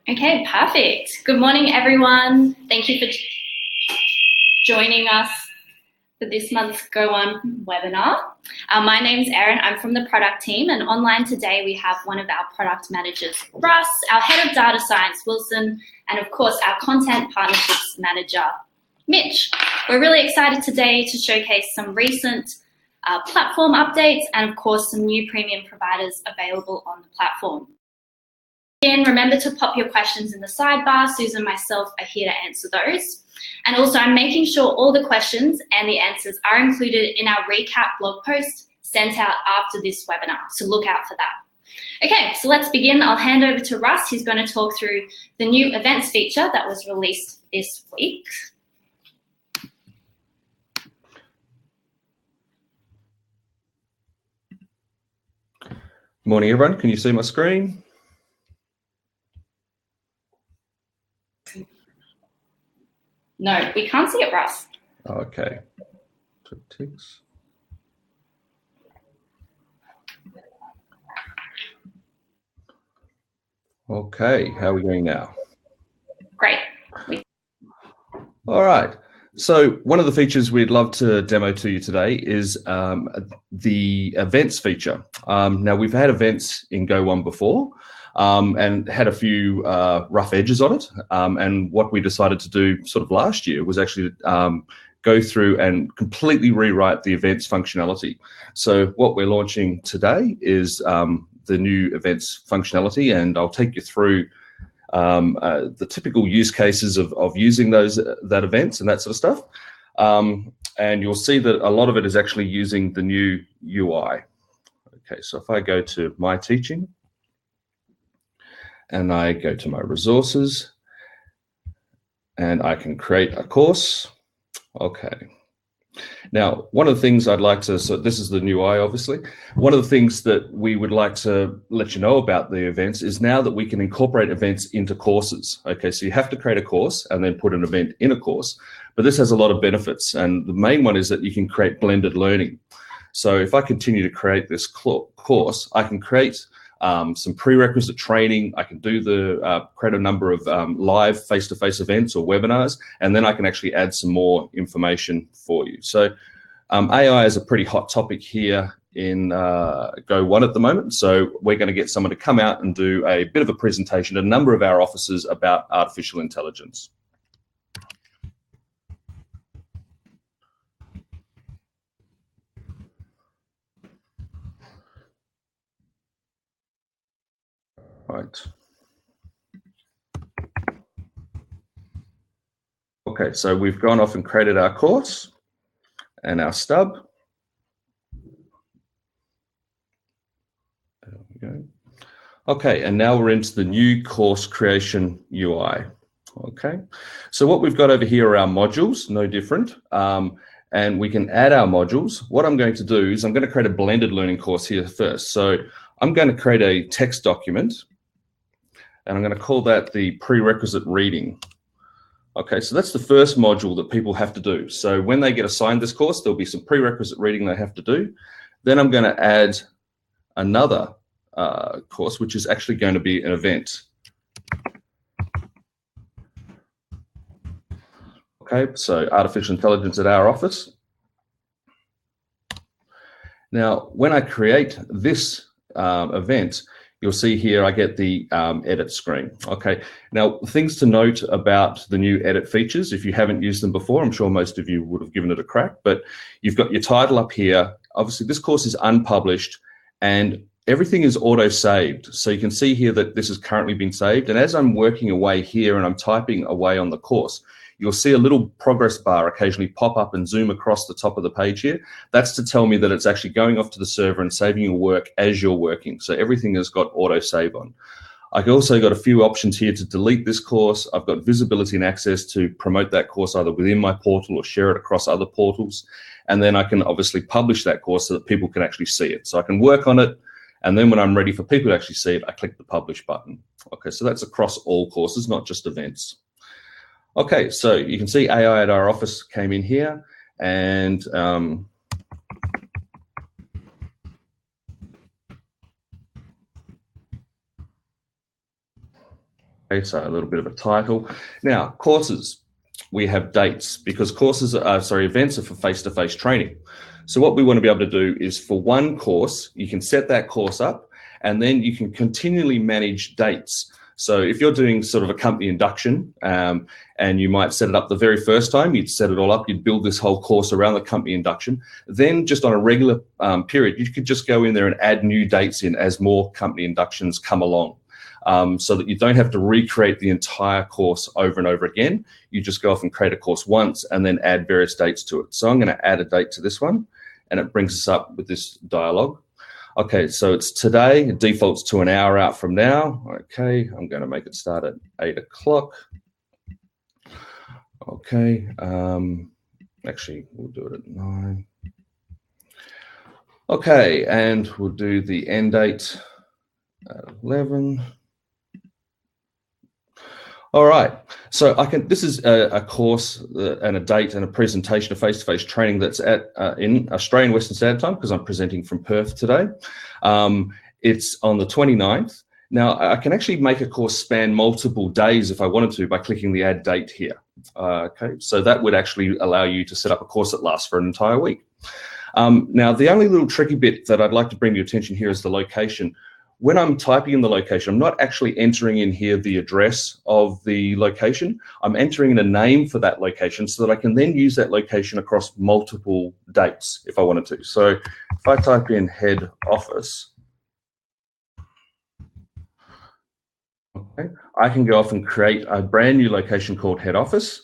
Okay, perfect. Good morning, everyone. Thank you for joining us for this month's GO1 webinar. My name's Erin. I'm from the product team, and online today we have one of our product managers, Russ, our head of data science, Wilson, and of course our content partnerships manager, Mitch. We're really excited today to showcase some recent platform updates and of course some new premium providers available on the platform. Again, remember to pop your questions in the sidebar. Susan and myself are here to answer those. And also I'm making sure all the questions and the answers are included in our recap blog post sent out after this webinar, so look out for that. Okay, so let's begin. I'll hand over to Russ, who's going to talk through the new events feature that was released this week. Morning, everyone. Can you see my screen? No, we can't see it, Russ. Okay. Okay, how are we going now? Great. All right. So one of the features we'd love to demo to you today is the events feature. Now, we've had events in GO1 before and had a few rough edges on it. And what we decided to do sort of last year was actually go through and completely rewrite the events functionality. So what we're launching today is the new events functionality, and I'll take you through the typical use cases of using that events and that sort of stuff. And you'll see that a lot of it is actually using the new UI. Okay, so if I go to my teaching and I go to my resources and I can create a course. Okay. Now, one of the things I'd like to, so this is the new UI, obviously. One of the things that we would like to let you know about the events is now that we can incorporate events into courses. Okay, so you have to create a course and then put an event in a course, but this has a lot of benefits. And the main one is that you can create blended learning. So if I continue to create this course, I can create some prerequisite training. I can do create a number of live face-to-face events or webinars, and then I can actually add some more information for you. So AI is a pretty hot topic here in GO1 at the moment. So we're going to get someone to come out and do a bit of a presentation at a number of our offices about artificial intelligence. Right. Okay, so we've gone off and created our course and our stub. There we go. Okay, and now we're into the new course creation UI. Okay, so what we've got over here are our modules, no different. And we can add our modules. What I'm going to do is I'm going to create a blended learning course here first. So I'm going to create a text document, and I'm going to call that the prerequisite reading. Okay, so that's the first module that people have to do. So when they get assigned this course, there'll be some prerequisite reading they have to do. Then I'm going to add another course, which is actually going to be an event. Okay, so artificial intelligence at our office. Now, when I create this event, you'll see here I get the edit screen. Okay, now things to note about the new edit features. If you haven't used them before, I'm sure most of you would have given it a crack, but you've got your title up here. Obviously, this course is unpublished and everything is auto-saved. So you can see here that this has currently been saved. And as I'm working away here and I'm typing away on the course, you'll see a little progress bar occasionally pop up and zoom across the top of the page here. That's to tell me that it's actually going off to the server and saving your work as you're working. So everything has got auto save on. I've also got a few options here to delete this course. I've got visibility and access to promote that course either within my portal or share it across other portals. And then I can obviously publish that course so that people can actually see it. So I can work on it. And then when I'm ready for people to actually see it, I click the publish button. Okay, so that's across all courses, not just events. Okay, so you can see AI at our office came in here and Okay, so a little bit of a title. Now, courses, we have dates because events are for face-to-face training. So what we want to be able to do is for one course, you can set that course up and then you can continually manage dates. So if you're doing sort of a company induction and you might set it up the very first time, you'd set it all up, you'd build this whole course around the company induction. Then just on a regular period, you could just go in there and add new dates in as more company inductions come along. So that you don't have to recreate the entire course over and over again. You just go off and create a course once and then add various dates to it. So I'm going to add a date to this one and it brings us up with this dialogue. Okay, so it's today, it defaults to an hour out from now. Okay, I'm going to make it start at 8 o'clock. Okay, actually we'll do it at 9. Okay, and we'll do the end date at 11. All right, so this is a course and a date and a presentation of face-to-face training that's in Australian Western Standard Time because I'm presenting from Perth today. It's on the 29th. Now, I can actually make a course span multiple days if I wanted to by clicking the add date here. Okay, so that would actually allow you to set up a course that lasts for an entire week. Now, the only little tricky bit that I'd like to bring to your attention here is the location. When I'm typing in the location, I'm not actually entering in here the address of the location. I'm entering in a name for that location so that I can then use that location across multiple dates if I wanted to. So if I type in head office, okay, I can go off and create a brand new location called head office,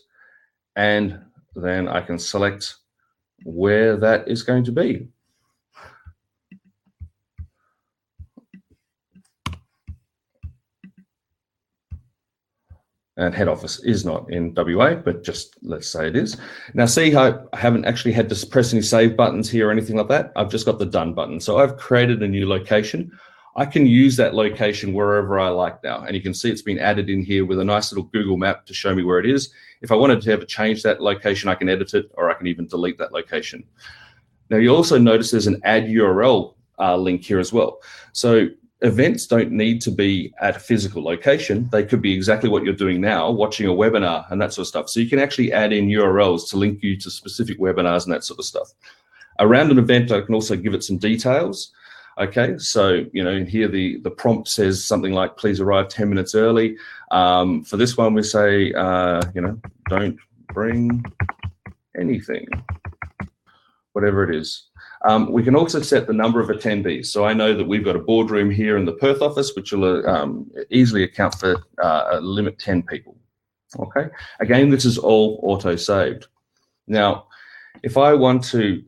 and then I can select where that is going to be. And head office is not in WA, but just let's say it is. Now see how I haven't actually had to press any save buttons here or anything like that. I've just got the done button. So I've created a new location. I can use that location wherever I like now. And you can see it's been added in here with a nice little Google map to show me where it is. If I wanted to ever change that location, I can edit it or I can even delete that location. Now you also notice there's an add URL link here as well. So events don't need to be at a physical location. They could be exactly what you're doing now, watching a webinar and that sort of stuff. So you can actually add in URLs to link you to specific webinars and that sort of stuff. Around an event, I can also give it some details. Okay, so, you know, here the prompt says something like, please arrive 10 minutes early. For this one, we say, you know, don't bring anything, whatever it is. We can also set the number of attendees. So I know that we've got a boardroom here in the Perth office, which will easily account for a limit 10 people. Okay, again, this is all auto-saved. Now, if I want to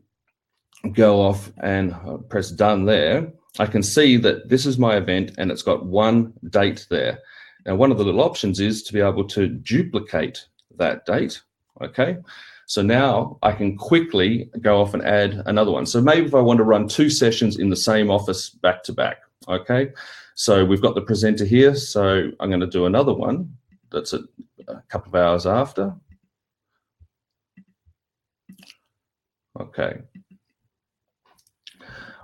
go off and press done there, I can see that this is my event and it's got one date there. Now, one of the little options is to be able to duplicate that date. Okay. So now I can quickly go off and add another one. So maybe if I want to run 2 sessions in the same office back to back, okay? So we've got the presenter here. So I'm going to do another one that's a couple of hours after. Okay.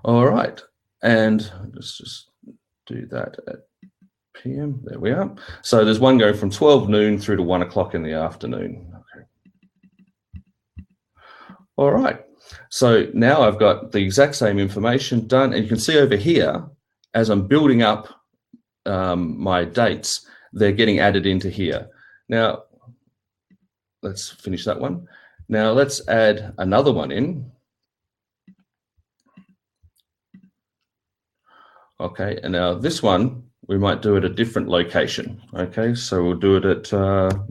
All right. And let's just do that at PM. There we are. So there's one going from 12 noon through to 1 o'clock in the afternoon. All right, so now I've got the exact same information done, and you can see over here, as I'm building up my dates, they're getting added into here. Now, let's finish that one. Now let's add another one in. Okay, and now this one, we might do it at a different location. Okay, so we'll do it at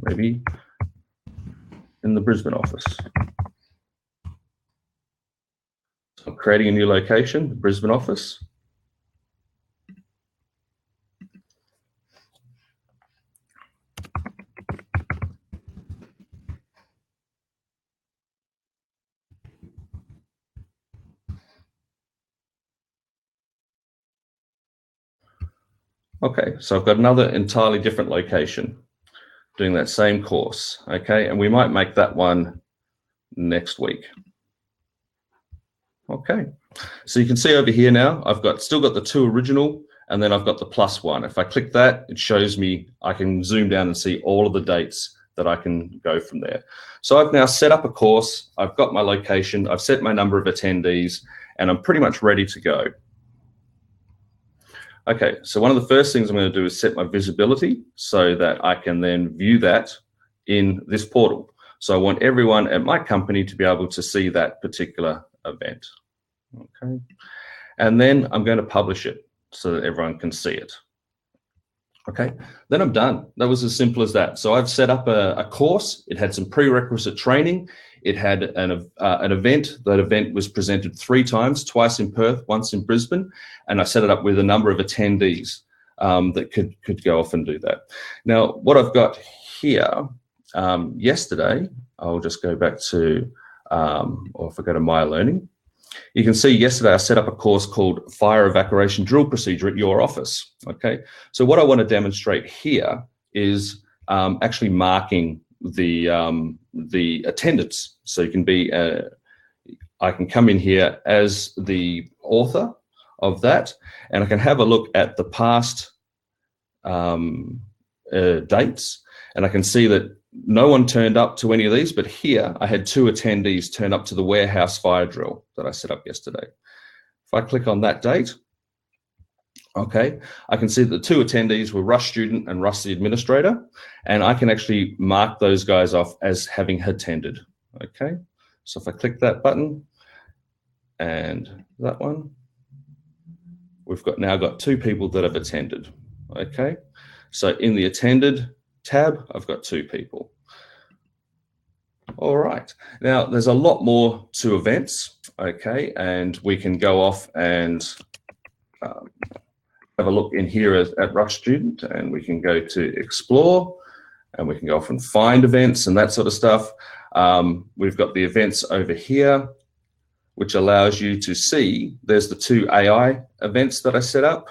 maybe in the Brisbane office. I'm creating a new location, the Brisbane office. Okay, so I've got another entirely different location doing that same course. Okay, and we might make that one next week. Okay, so you can see over here now, I've still got the 2 original and then I've got the +1. If I click that, it shows me, I can zoom down and see all of the dates that I can go from there. So I've now set up a course, I've got my location, I've set my number of attendees, and I'm pretty much ready to go. Okay, so one of the first things I'm going to do is set my visibility so that I can then view that in this portal. So I want everyone at my company to be able to see that particular event. Okay, and then I'm going to publish it so that everyone can see it. Okay, then I'm done. That was as simple as that. So I've set up a course. It had some prerequisite training. It had an event. That event was presented 3 times, twice in Perth, once in Brisbane, and I set it up with a number of attendees that could go off and do that. Now, what I've got here, yesterday, I'll just go back to, or if I go to My Learning, you can see yesterday I set up a course called Fire Evacuation Drill Procedure at Your Office. Okay, so what I want to demonstrate here is actually marking the attendance. So you can be, I can come in here as the author of that, and I can have a look at the past dates, and I can see that no one turned up to any of these, but here I had 2 attendees turn up to the warehouse fire drill that I set up yesterday. If I click on that date, okay, I can see that the 2 attendees were Rush student and Russ the administrator, and I can actually mark those guys off as having attended. Okay, so if I click that button and that one, we've now got 2 people that have attended. Okay, so in the attended tab, I've got 2 people. All right, now there's a lot more to events, okay, and we can go off and have a look in here at Rush Student, and we can go to explore, and we can go off and find events and that sort of stuff. We've got the events over here, which allows you to see, there's the 2 AI events that I set up.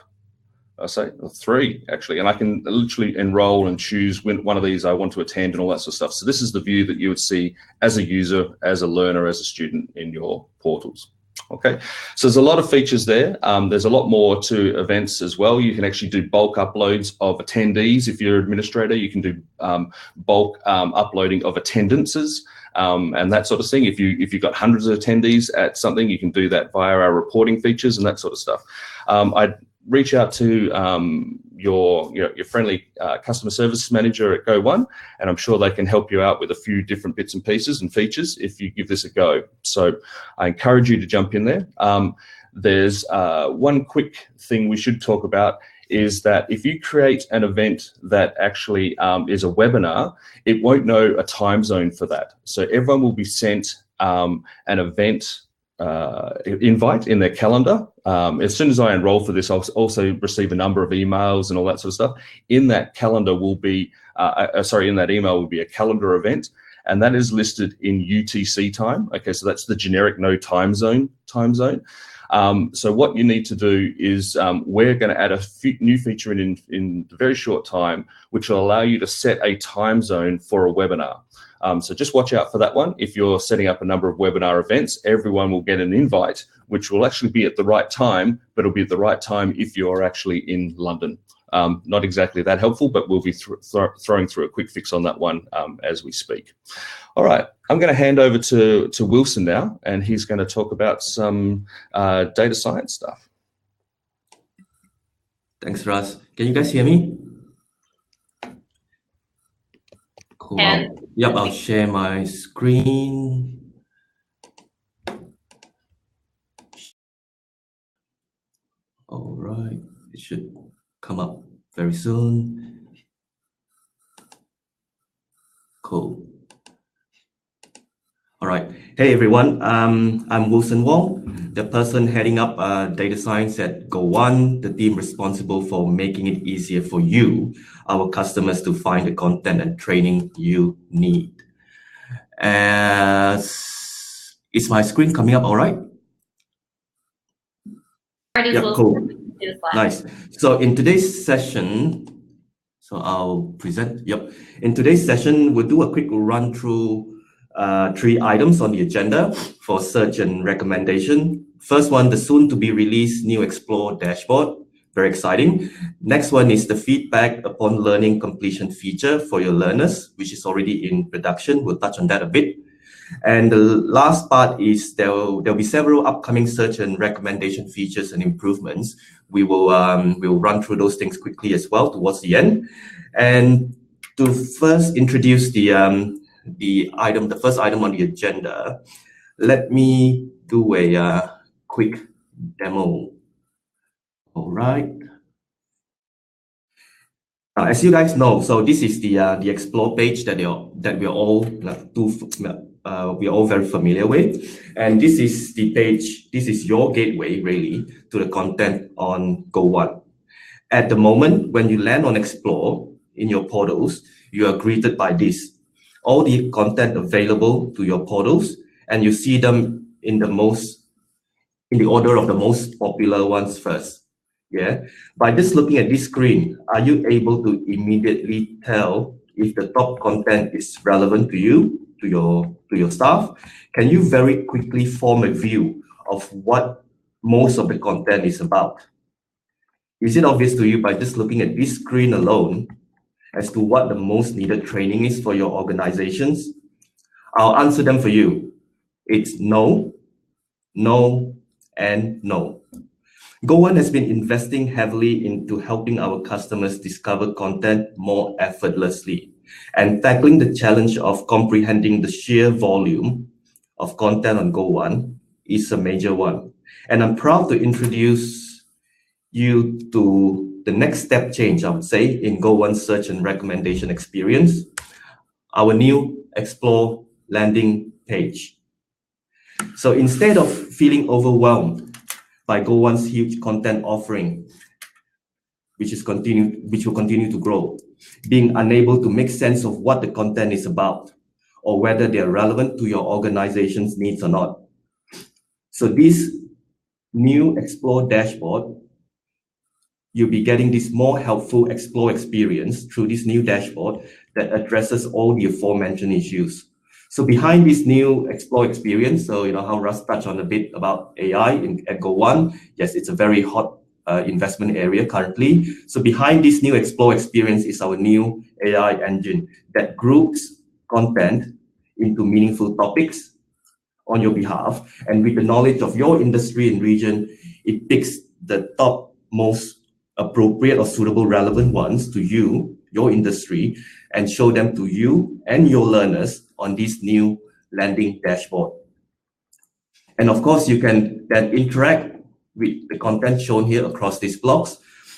I say 3 actually, and I can literally enroll and choose one of these I want to attend and all that sort of stuff. So this is the view that you would see as a user, as a learner, as a student in your portals. Okay, so there's a lot of features there. There's a lot more to events as well. You can actually do bulk uploads of attendees. If you're an administrator, you can do bulk uploading of attendances and that sort of thing. If you've got hundreds of attendees at something, you can do that via our reporting features and that sort of stuff. I'd reach out to your friendly customer service manager at GO1, and I'm sure they can help you out with a few different bits and pieces and features if you give this a go. So I encourage you to jump in there. There's one quick thing we should talk about is that if you create an event that actually is a webinar, it won't know a time zone for that. So everyone will be sent an event invite in their calendar. As soon as I enroll for this, I'll also receive a number of emails and all that sort of stuff. In that calendar will be, in that email will be a calendar event, and that is listed in UTC time. Okay, so that's the generic no time zone. So what you need to do is we're going to add a new feature in a very short time, which will allow you to set a time zone for a webinar. So just watch out for that one. If you're setting up a number of webinar events, everyone will get an invite, which will actually be at the right time, but it'll be at the right time if you're actually in London. Not exactly that helpful, but we'll be throwing through a quick fix on that one as we speak. All right, I'm going to hand over to Wilson now, and he's going to talk about some data science stuff. Thanks, Russ. Can you guys hear me? Cool. Yep, I'll share my screen. All right, it should come up very soon. Cool. All right. Hey, everyone. I'm Wilson Wong, the person heading up data science at GO1, the team responsible for making it easier for you, our customers, to find the content and training you need. Is my screen coming up all right? Yeah, cool. Nice. So in today's session, I'll present. Yep. In today's session, we'll do a quick run through 3 items on the agenda for search and recommendation. First one, the soon to be released new Explore dashboard. very exciting. Next one is the feedback upon learning completion feature for your learners, which is already in production. We'll touch on that a bit. And the last part is there'll be several upcoming search and recommendation features and improvements. We'll run through those things quickly as well towards the end. And to first introduce the first item on the agenda, let me do a quick demo. All right. As you guys know, so this is the explore page that we're all very familiar with, and this is the page. This is your gateway really to the content on GO1. At the moment, when you land on Explore in your portals, you are greeted by this: all the content available to your portals, and you see them in the order of the most popular ones first. Yeah, by just looking at this screen, are you able to immediately tell if the top content is relevant to you, to your staff? Can you very quickly form a view of what most of the content is about? Is it obvious to you by just looking at this screen alone as to what the most needed training is for your organizations? I'll answer them for you. It's no, no, and no. GO1 has been investing heavily into helping our customers discover content more effortlessly, and tackling the challenge of comprehending the sheer volume of content on GO1 is a major one. And I'm proud to introduce you to the next step change, I would say, in GO1 search and recommendation experience, our new Explore landing page. So instead of feeling overwhelmed by GO1's huge content offering, which will continue to grow, being unable to make sense of what the content is about or whether they're relevant to your organization's needs or not. So this new Explore dashboard, you'll be getting this more helpful Explore experience through this new dashboard that addresses all the aforementioned issues. So behind this new Explore experience, so how Russ touched on a bit about AI at GO1, yes, it's a very hot investment area currently. So behind this new Explore experience is our new AI engine that groups content into meaningful topics on your behalf. And with the knowledge of your industry and region, it picks the top most appropriate or suitable relevant ones to you, your industry, and show them to you and your learners on this new landing dashboard. And of course, you can then interact with the content shown here across these blocks.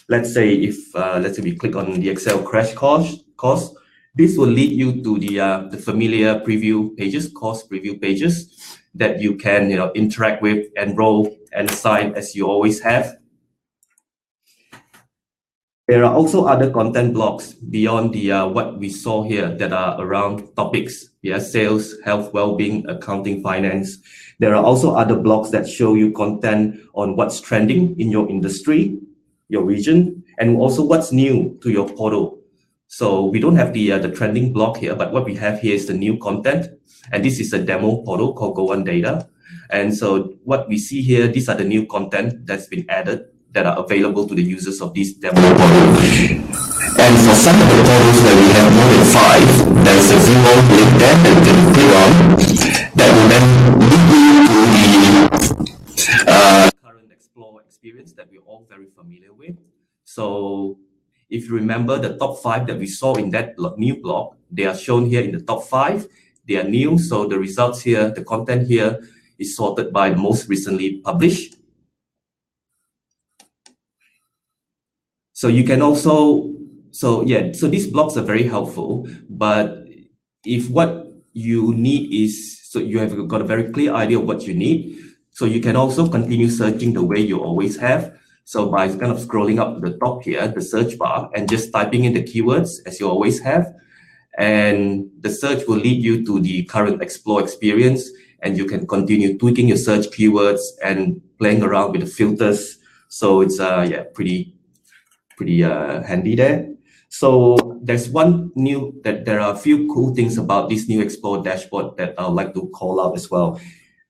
Let's say we click on the Excel crash course, this will lead you to the familiar preview pages, course preview pages that you can interact with, enroll, and assign as you always have. There are also other content blocks beyond the what we saw here that are around topics, sales, health, well-being, accounting, finance. There are also other blocks that show you content on what's trending in your industry, your region, and also what's new to your portal. So we don't have the trending block here, but what we have here is the new content, and this is a demo portal called GO1 Data. And so what we see here, these are the new content that's been added that are available to the users of this demo portal. And for some of the portals where we have more than 5, there's a view link there that you can click on that will then lead you to the current Explore experience that we're all very familiar with. So if you remember the top 5 that we saw in that new block, they are shown here in the top 5. They are new, so the results here, the content here is sorted by most recently published. So you can also, so these blocks are very helpful, but if what you need is, so you have got a very clear idea of what you need, so you can also continue searching the way you always have. So by kind of scrolling up to the top here, the search bar, and just typing in the keywords as you always have, and the search will lead you to the current Explore experience, and you can continue tweaking your search keywords and playing around with the filters. So it's pretty handy there. So there are a few cool things about this new Explore dashboard that I would like to call out as well.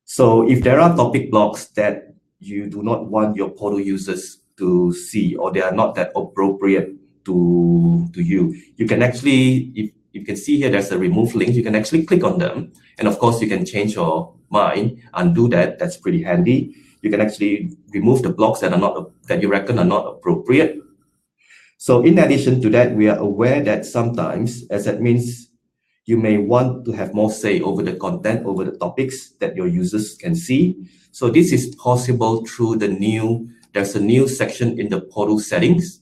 So if there are topic blocks that you do not want your portal users to see, or they are not that appropriate to you. You can actually, if you can see here, there's a remove link. You can actually click on them, and of course you can change your mind, undo that. That's pretty handy. You can actually remove the blocks that are not, that you reckon are not appropriate. So in addition to that, we are aware that sometimes, as that means, you may want to have more say over the content, over the topics that your users can see. So this is possible through the there's a new section in the portal settings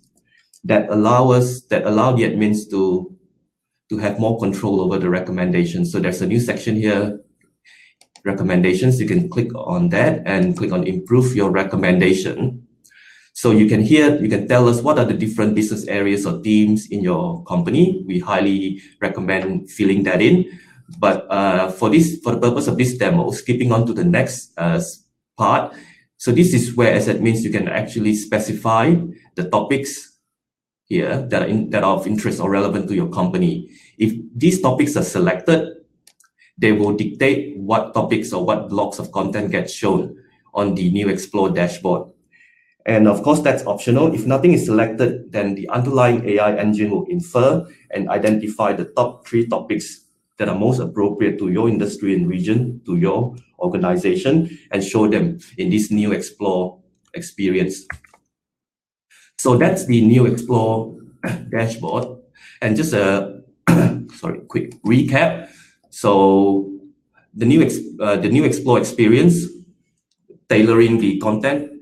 that allow the admins to have more control over the recommendations. So there's a new section here, recommendations. You can click on that and click on improve your recommendation. So you can tell us what are the different business areas or teams in your company. We highly recommend filling that in. But for the purpose of this demo, skipping on to the next part. So this is where, as it means, you can actually specify the topics here that are of interest or relevant to your company. If these topics are selected, they will dictate what topics or what blocks of content get shown on the new Explore dashboard. And of course, that's optional. If nothing is selected, then the underlying AI engine will infer and identify the top 3 topics that are most appropriate to your industry and region, to your organization, and show them in this new Explore experience. So that's the new Explore dashboard. And just a quick recap. So the new Explore experience, tailoring the content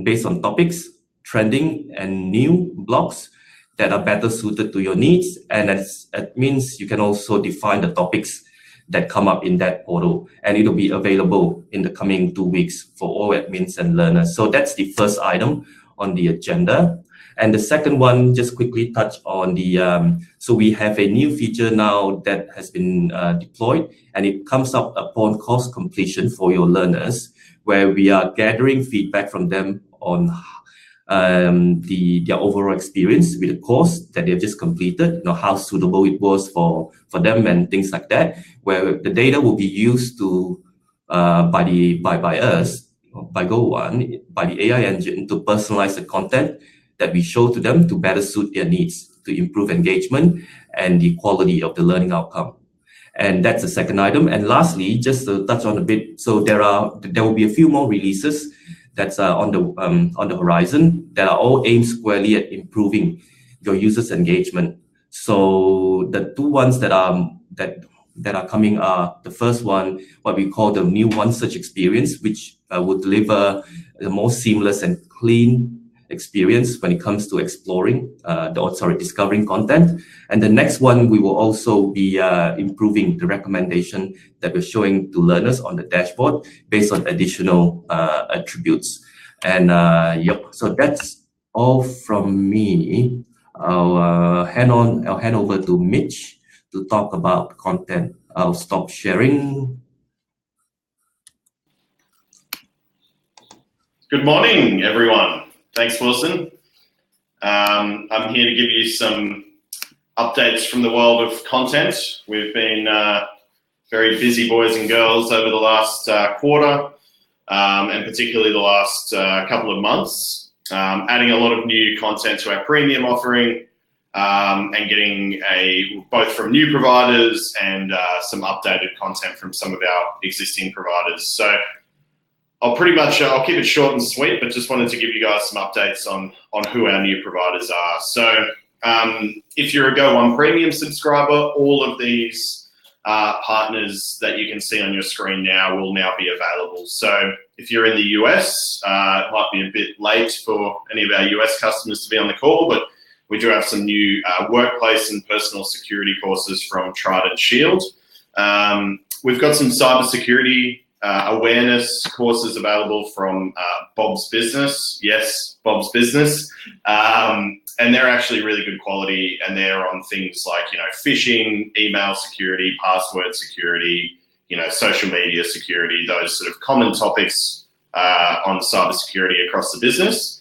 based on topics, trending, and new blocks that are better suited to your needs. And that means you can also define the topics that come up in that portal, and it'll be available in the coming 2 weeks for all admins and learners. So that's the first item on the agenda. And the second one, just quickly touch on so we have a new feature now that has been deployed, and it comes up upon course completion for your learners, where we are gathering feedback from them on their overall experience with the course that they've just completed, how suitable it was for them and things like that, where the data will be used to by us, by GO1, by the AI engine, to personalize the content that we show to them to better suit their needs, to improve engagement and the quality of the learning outcome. And that's the second item. And lastly, just to touch on a bit, so there will be a few more releases that's on the horizon that are all aimed squarely at improving your users' engagement. So the 2 ones that are coming are, the first one, what we call the new One Search experience, which will deliver a more seamless and clean experience when it comes to discovering content. And the next one, we will also be improving the recommendation that we're showing to learners on the dashboard based on additional attributes. And so that's all from me. I'll hand over to Mitch to talk about content. I'll stop sharing. Good morning, everyone. Thanks, Wilson. I'm here to give you some updates from the world of content. We've been very busy, boys and girls, over the last quarter, and particularly the last couple of months, adding a lot of new content to our premium offering, and getting both from new providers and some updated content from some of our existing providers. So I'll keep it short and sweet, but just wanted to give you guys some updates on who our new providers are. So if you're a GO1 Premium subscriber, all of these partners that you can see on your screen now will now be available. So if you're in the US, it might be a bit late for any of our US customers to be on the call, but we do have some new workplace and personal security courses from Trident Shield. We've got some cybersecurity awareness courses available from Bob's Business. Yes, Bob's Business. And they're actually really good quality, and they're on things like, phishing, email security, password security, social media security, those sort of common topics on cybersecurity across the business.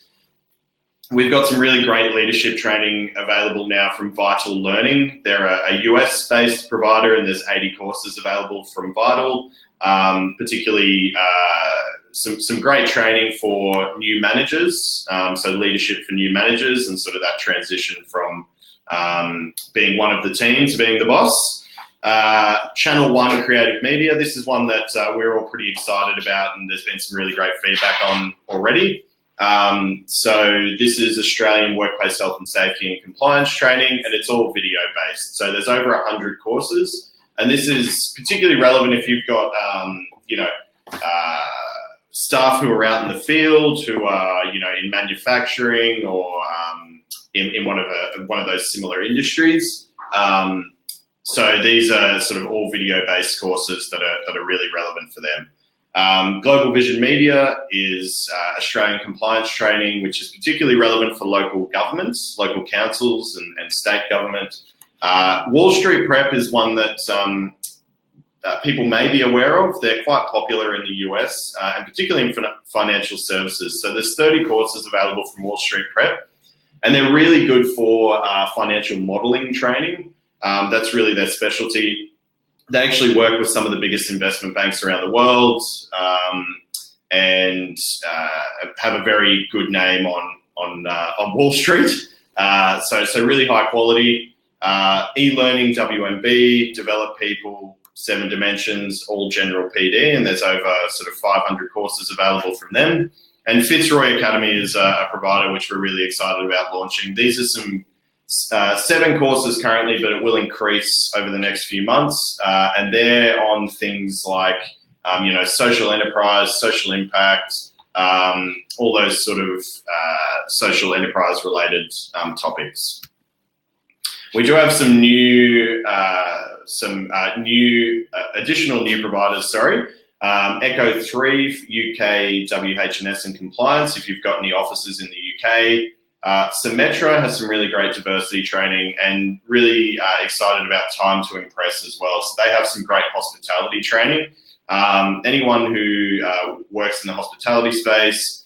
We've got some really great leadership training available now from Vital Learning. They're a US-based provider, and there's 80 courses available from Vital. Particularly some great training for new managers, so leadership for new managers and sort of that transition from being one of the team to being the boss. Channel 1 creative media. This is one that we're all pretty excited about, and there's been some really great feedback on already. So this is Australian workplace health and safety and compliance training, and it's all video based. So there's over 100 courses, and this is particularly relevant if you've got, staff who are out in the field, who are, in manufacturing or in one of those similar industries. So these are sort of all video-based courses that are really relevant for them. Global Vision Media is Australian compliance training, which is particularly relevant for local governments, local councils and state government. Wall Street Prep is one that people may be aware of. They're quite popular in the US, and particularly in financial services. So there's 30 courses available from Wall Street Prep, and they're really good for financial modeling training. That's really their specialty. They actually work with some of the biggest investment banks around the world, and have a very good name on Wall Street. So really high quality. E-learning, WMB, Develop People, 7 Dimensions, all general PD, and there's over sort of 500 courses available from them. And Fitzroy Academy is a provider which we're really excited about launching. These are some 7 courses currently, but it will increase over the next few months. And they're on things like, social enterprise, social impact, all those sort of social enterprise related topics. We do have some additional new providers, Echo 3, UK, WH&S and compliance, if you've got any offices in the UK. Symetra has some really great diversity training, and really excited about Time to Impress as well. So they have some great hospitality training. Anyone who works in the hospitality space,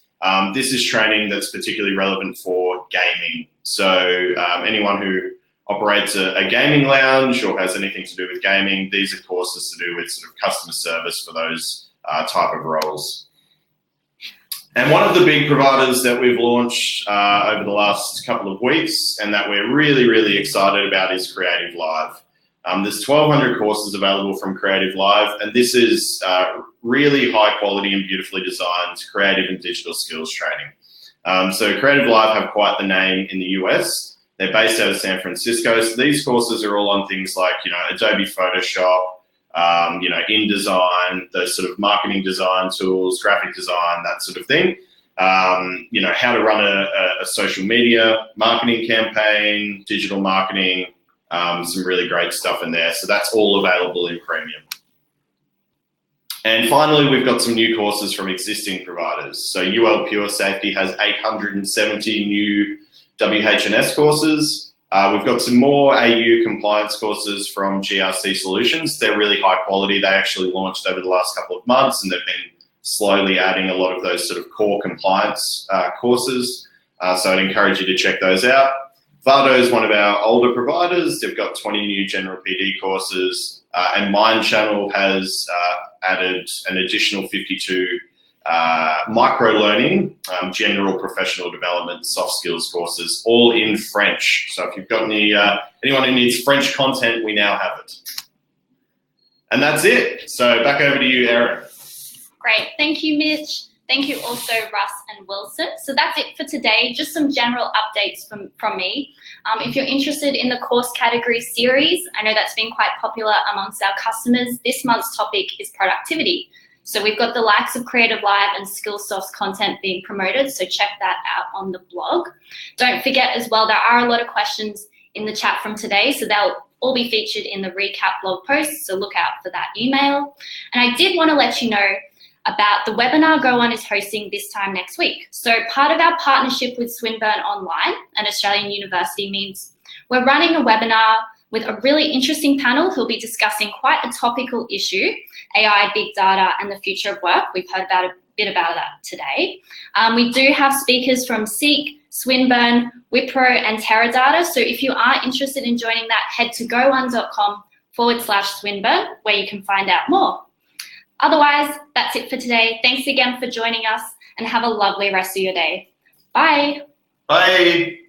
this is training that's particularly relevant for gaming. So anyone who operates a gaming lounge or has anything to do with gaming, these are courses to do with sort of customer service for those type of roles. And one of the big providers that we've launched over the last couple of weeks, and that we're really, really excited about, is Creative Live. There's 1,200 courses available from Creative Live, and this is really high quality and beautifully designed creative and digital skills training. So Creative Live have quite the name in the US. They're based out of San Francisco. So these courses are all on things like, Adobe Photoshop, InDesign, those sort of marketing design tools, graphic design, that sort of thing. How to run a social media marketing campaign, digital marketing, some really great stuff in there. So that's all available in Premium. And finally, we've got some new courses from existing providers. So UL Pure Safety has 870 new WH&S courses. We've got some more AU compliance courses from GRC Solutions. They're really high quality. They actually launched over the last couple of months, and they've been slowly adding a lot of those sort of core compliance courses. So I'd encourage you to check those out. Vardo is one of our older providers. They've got 20 new general PD courses, and Mind Channel has added an additional 52 micro-learning, general professional development, soft skills courses, all in French. So if you've got anyone who needs French content, we now have it. And that's it. So back over to you, Erin. Great. Thank you, Mitch. Thank you also, Russ and Wilson. So that's it for today. Just some general updates from me. If you're interested in the course category series, I know that's been quite popular amongst our customers. This month's topic is productivity. So we've got the likes of Creative Live and Skillsource content being promoted, so check that out on the blog. Don't forget as well, there are a lot of questions in the chat from today, so they'll all be featured in the recap blog post, so look out for that email. And I did want to let you know about the webinar GO1 is hosting this time next week. So part of our partnership with Swinburne Online, an Australian university, means we're running a webinar with a really interesting panel who'll be discussing quite a topical issue, AI, big data, and the future of work. We've heard a bit about that today. We do have speakers from Seek, Swinburne, Wipro, and Teradata. So if you are interested in joining that, head to go1.com/Swinburne, where you can find out more. Otherwise, that's it for today. Thanks again for joining us and have a lovely rest of your day. Bye. Bye.